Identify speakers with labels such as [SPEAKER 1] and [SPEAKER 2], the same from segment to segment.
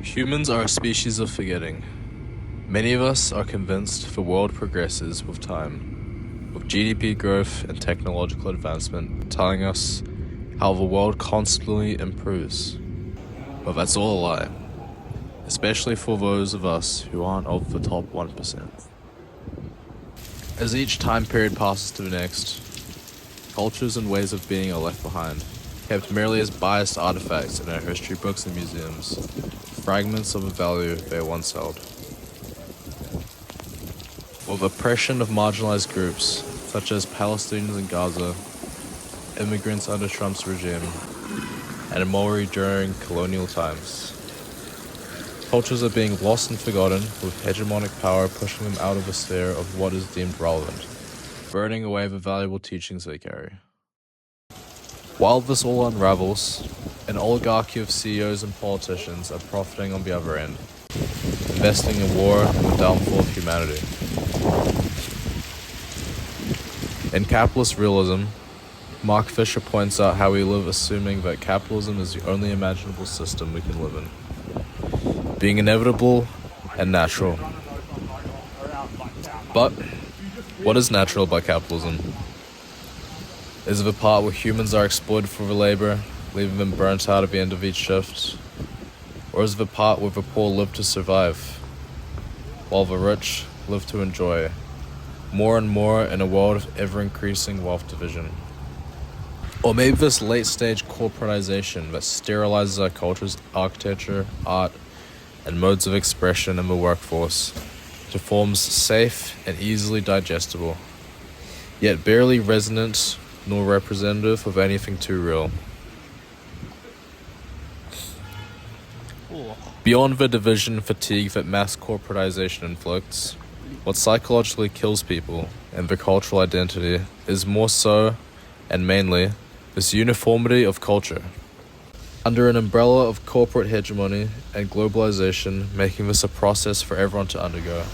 [SPEAKER 1] Humans are a species of forgetting. Many of us are convinced the world progresses with time, with GDP growth and technological advancement telling us how the world constantly improves. But that's all a lie, especially for those of us who aren't of the top 1%. As each time period passes to the next, cultures and ways of being are left behind, kept merely as biased artifacts in our history books and museums, fragments of a value they once held. With oppression of marginalized groups, such as Palestinians in Gaza, immigrants under Trump's regime, and Maori during colonial times, cultures are being lost and forgotten, with hegemonic power pushing them out of the sphere of what is deemed relevant, burning away the valuable teachings they carry. While this all unravels, an oligarchy of CEOs and politicians are profiting on the other end, investing in war and the downfall of humanity. In capitalist realism, Mark Fisher points out how we live assuming that capitalism is the only imaginable system we can live in, being inevitable and natural. But what is natural about capitalism? Is it the part where humans are exploited for their labor, leaving them burnt out at the end of each shift? Or is it the part where the poor live to survive, while the rich live to enjoy, more and more in a world of ever-increasing wealth division? Or maybe this late-stage corporatization that sterilizes our culture's architecture, art, and modes of expression in the workforce to forms safe and easily digestible, yet barely resonant nor representative of anything too real. Beyond the division and fatigue that mass corporatization inflicts, what psychologically kills people and their cultural identity is more so, and mainly, this uniformity of culture. Under an umbrella of corporate hegemony and globalization, making this a process for everyone to undergo.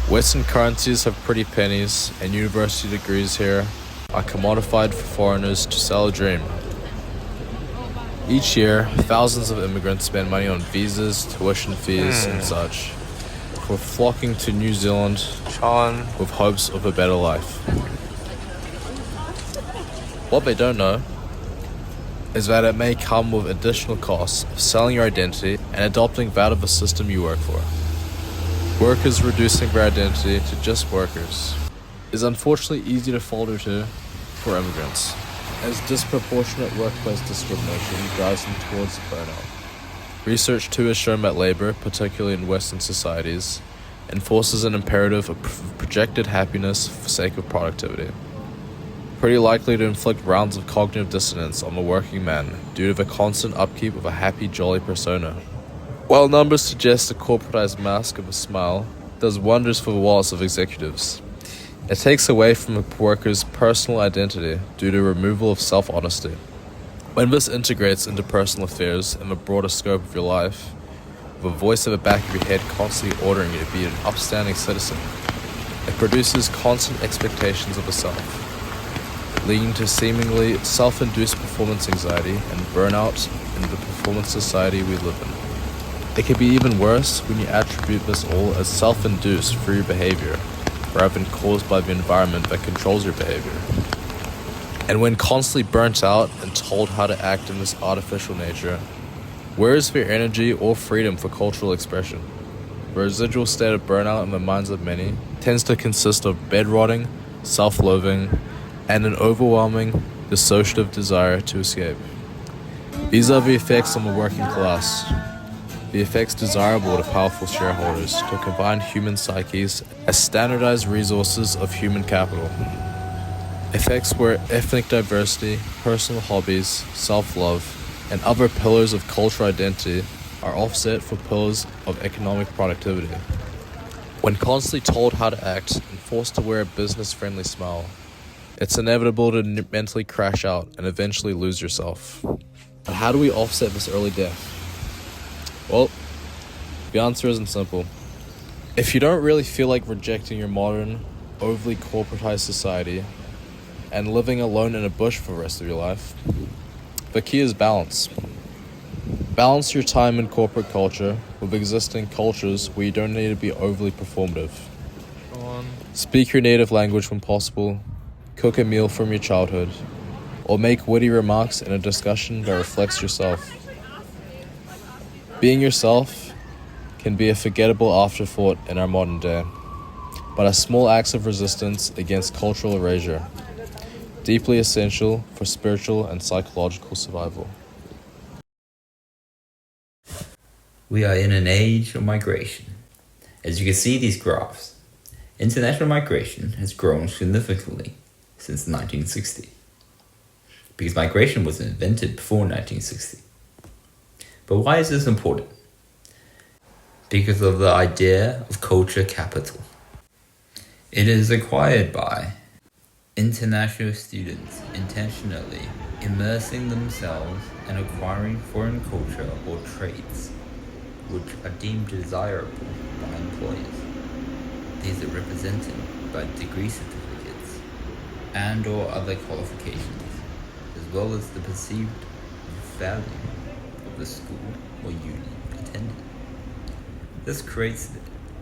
[SPEAKER 1] Western currencies have pretty pennies, and university degrees here are commodified for foreigners to sell a dream. Each year, thousands of immigrants spend money on visas, tuition fees, and such, for flocking to New Zealand with hopes of a better life. What they don't know is that it may come with additional costs of selling your identity and adopting that of the system you work for. Workers reducing their identity to just workers is unfortunately easy to falter to for immigrants, as disproportionate workplace discrimination drives them towards burnout. Research too has shown that labor, particularly in Western societies, enforces an imperative of projected happiness for the sake of productivity, pretty likely to inflict rounds of cognitive dissonance on the working man due to the constant upkeep of a happy, jolly persona. While numbers suggest a corporatized mask of a smile does wonders for the wallets of executives, it takes away from a worker's personal identity due to removal of self-honesty. When this integrates into personal affairs and the broader scope of your life, with a voice at the back of your head constantly ordering you to be an upstanding citizen, it produces constant expectations of the self, leading to seemingly self-induced performance anxiety and burnout in the performance society we live in. It can be even worse when you attribute this all as self-induced through your behavior, rather than caused by the environment that controls your behavior. And when constantly burnt out and told how to act in this artificial nature, where is their energy or freedom for cultural expression? The residual state of burnout in the minds of many tends to consist of bed-rotting, self-loathing, and an overwhelming dissociative desire to escape. These are the effects on the working class, the effects desirable to powerful shareholders to combine human psyches as standardized resources of human capital. Effects where ethnic diversity, personal hobbies, self-love, and other pillars of cultural identity are offset for pillars of economic productivity. When constantly told how to act and forced to wear a business-friendly smile, it's inevitable to mentally crash out and eventually lose yourself. But how do we offset this early death? Well, the answer isn't simple. If you don't really feel like rejecting your modern, overly corporatized society and living alone in a bush for the rest of your life, the key is balance. Balance your time in corporate culture with existing cultures where you don't need to be overly performative. Speak your native language when possible, cook a meal from your childhood, or make witty remarks in a discussion that reflects yourself. Being yourself can be a forgettable afterthought in our modern day, but a small acts of resistance against cultural erasure, deeply essential for spiritual and psychological survival.
[SPEAKER 2] We are in an age of migration. As you can see these graphs, international migration has grown significantly since 1960, because migration was invented before 1960. But why is this important? Because of the idea of culture capital. It is acquired by international students intentionally immersing themselves in acquiring foreign culture or traits which are deemed desirable by employers. These are represented by degree certificates and/or other qualifications, as well as the perceived value of the school or uni attended. This creates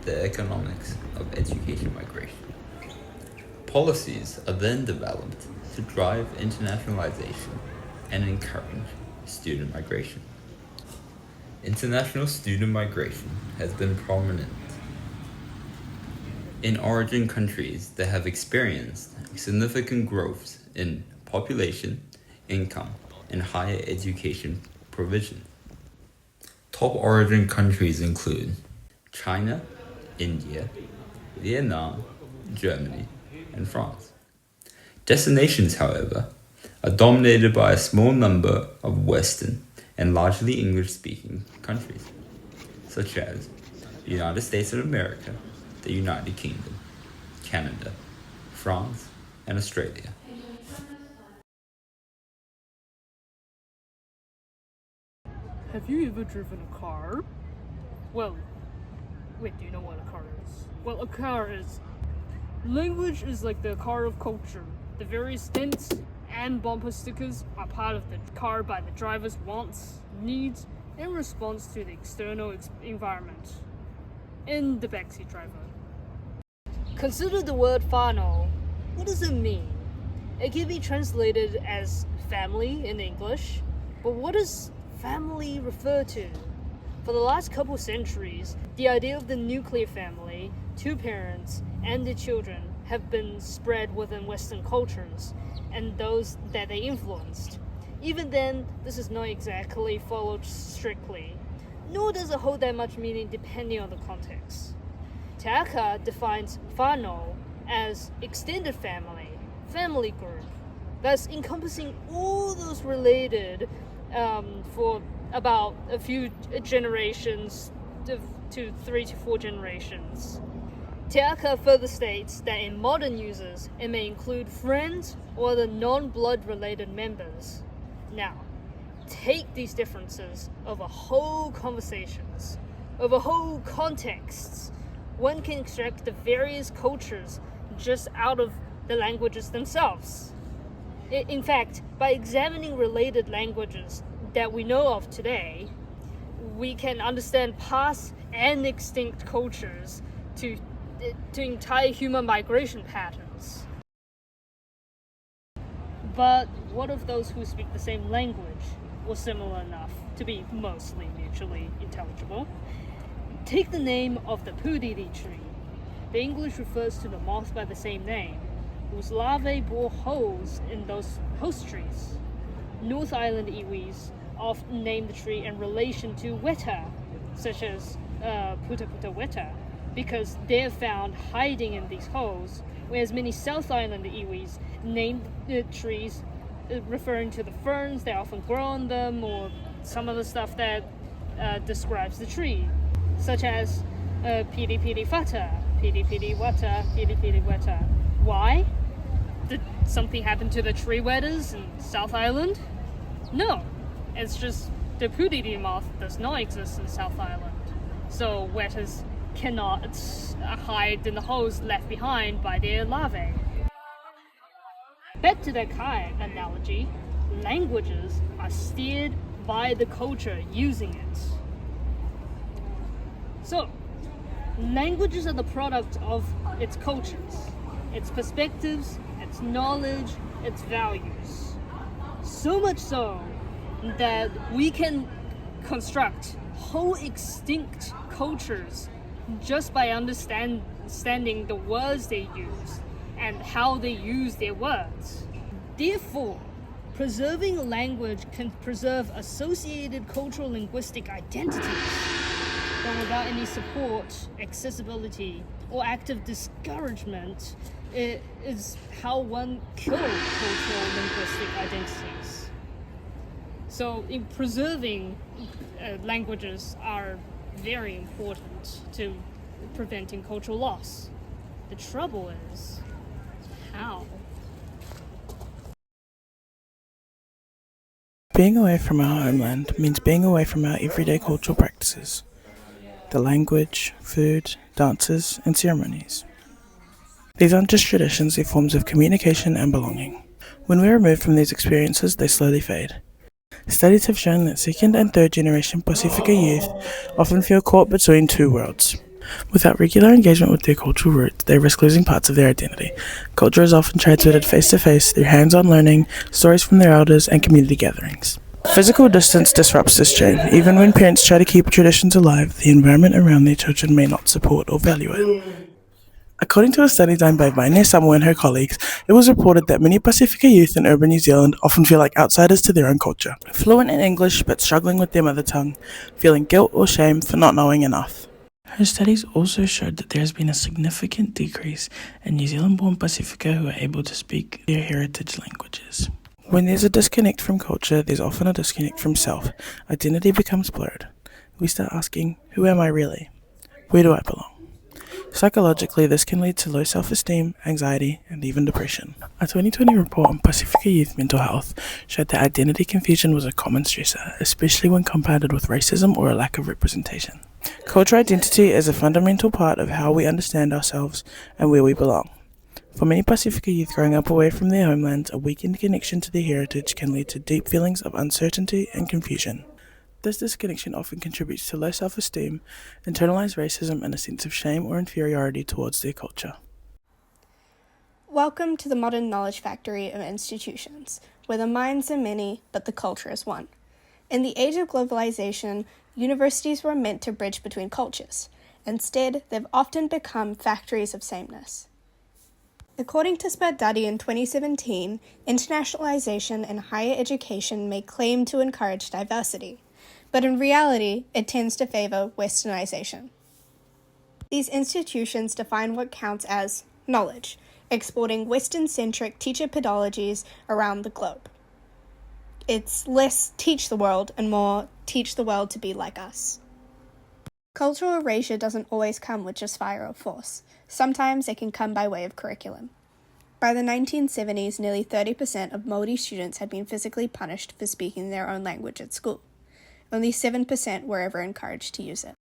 [SPEAKER 2] the economics of education migration. Policies are then developed to drive internationalization and encourage student migration. International student migration has been prominent in origin countries that have experienced significant growth in population, income, and higher education provision. Top origin countries include China, India, Vietnam, Germany, and France. Destinations, however, are dominated by a small number of Western and largely English-speaking countries, such as the United States of America, the United Kingdom, Canada, France, and Australia.
[SPEAKER 3] Have you ever driven a car? Well, wait, do you know what a car is? Well, a car is... Language is like the car of culture. The various dents and bumper stickers are part of the car by the driver's wants, needs, in response to the external environment. And the backseat driver. Consider the word whānau. What does it mean? It can be translated as family in English, but what does family refer to? For the last couple centuries, the idea of the nuclear family, 2 parents, and their children have been spread within Western cultures and those that they influenced. Even then, this is not exactly followed strictly, nor does it hold that much meaning depending on the context. Te Aka defines whānau as extended family, family group, thus encompassing all those related for about a few generations to 3 to 4 generations. Te Aka further states that in modern users, it may include friends or the non-blood related members. Now, take these differences over whole conversations, over whole contexts. One can extract the various cultures just out of the languages themselves. In fact, by examining related languages that we know of today, we can understand past and extinct cultures to entire human migration patterns. But what of those who speak the same language, or similar enough to be mostly mutually intelligible? Take the name of the pūriri tree. The English refers to the moth by the same name, whose larvae bore holes in those host trees. North Island iwis often name the tree in relation to weta, such as puta puta weta, because they're found hiding in these holes, whereas many South Island iwis name the trees referring to the ferns that often grow on them, or some of the stuff that describes the tree, such as piri piri whata, piri piri wata, piri piri weta. Why? Did something happen to the tree wetters in South Island? No, it's just the pūriri moth does not exist in South Island, so wetters cannot hide in the holes left behind by their larvae. Back to the kayak analogy, languages are steered by the culture using it. So, languages are the product of its cultures, its perspectives, its knowledge, its values. So much so that we can construct whole extinct cultures just by understanding the words they use and how they use their words. Therefore, preserving a language can preserve associated cultural linguistic identities, but without any support, accessibility, or active discouragement, it is how one kills cultural linguistic identities. So, in preserving languages are very important to preventing cultural loss. The trouble is, how?
[SPEAKER 4] Being away from our homeland means being away from our everyday cultural practices, the language, food, dances, and ceremonies. These aren't just traditions, they're forms of communication and belonging. When we're removed from these experiences, they slowly fade. Studies have shown that second and third generation Pasifika youth often feel caught between two worlds. Without regular engagement with their cultural roots, they risk losing parts of their identity. Culture is often transmitted face-to-face through hands-on learning, stories from their elders, and community gatherings. Physical distance disrupts this chain. Even when parents try to keep traditions alive, the environment around their children may not support or value it. According to a study done by Rayne Pan and her colleagues, it was reported that many Pasifika youth in urban New Zealand often feel like outsiders to their own culture, fluent in English but struggling with their mother tongue, feeling guilt or shame for not knowing enough. Her studies also showed that there has been a significant decrease in New Zealand-born Pasifika who are able to speak their heritage languages. When there's a disconnect from culture, there's often a disconnect from self. Identity becomes blurred. We start asking, who am I really? Where do I belong? Psychologically, this can lead to low self-esteem, anxiety, and even depression. A 2020 report on Pasifika youth mental health showed that identity confusion was a common stressor, especially when compounded with racism or a lack of representation. Cultural identity is a fundamental part of how we understand ourselves and where we belong. For many Pasifika youth growing up away from their homelands, a weakened connection to their heritage can lead to deep feelings of uncertainty and confusion. This disconnection often contributes to low self-esteem, internalized racism, and a sense of shame or inferiority towards their culture.
[SPEAKER 5] Welcome to the modern knowledge factory of institutions, where the minds are many, but the culture is one. In the age of globalisation, universities were meant to bridge between cultures. Instead, they've often become factories of sameness. According to Sperduddy in 2017, internationalization in higher education may claim to encourage diversity, but in reality, it tends to favor westernization. These institutions define what counts as knowledge, exporting Western-centric teacher pedagogies around the globe. It's less teach the world and more teach the world to be like us. Cultural erasure doesn't always come with just fire or force. Sometimes it can come by way of curriculum. By the 1970s, nearly 30% of Māori students had been physically punished for speaking their own language at school. Only 7% were ever encouraged to use it.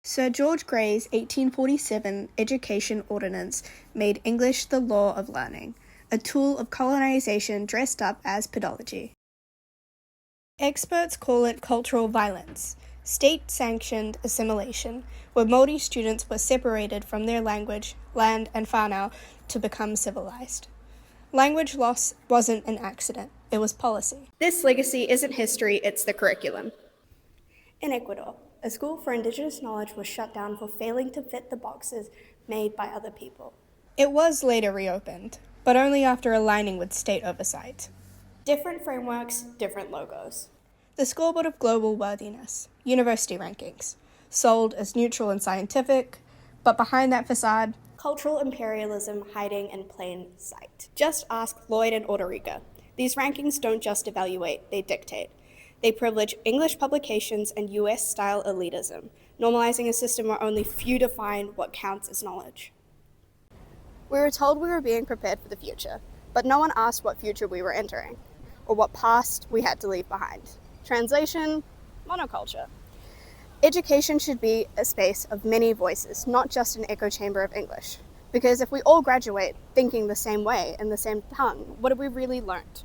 [SPEAKER 5] Sir George Grey's 1847 Education Ordinance made English the law of learning, a tool of colonization dressed up as pedagogy. Experts call it cultural violence, state-sanctioned assimilation, where Māori students were separated from their language, land, and whānau to become civilized. Language loss wasn't an accident, it was policy. This legacy isn't history, it's the curriculum. In Ecuador, a school for Indigenous knowledge was shut down for failing to fit the boxes made by other people. It was later reopened, but only after aligning with state oversight. Different frameworks, different logos. The scoreboard of global worthiness, university rankings, sold as neutral and scientific, but behind that facade, cultural imperialism hiding in plain sight. Just ask Lloyd and Orderica. These rankings don't just evaluate, they dictate. They privilege English publications and US-style elitism, normalizing a system where only few define what counts as knowledge. We were told we were being prepared for the future, but no one asked what future we were entering, or what past we had to leave behind. Translation, monoculture. Education should be a space of many voices, not just an echo chamber of English. Because if we all graduate thinking the same way in the same tongue, what have we really learnt?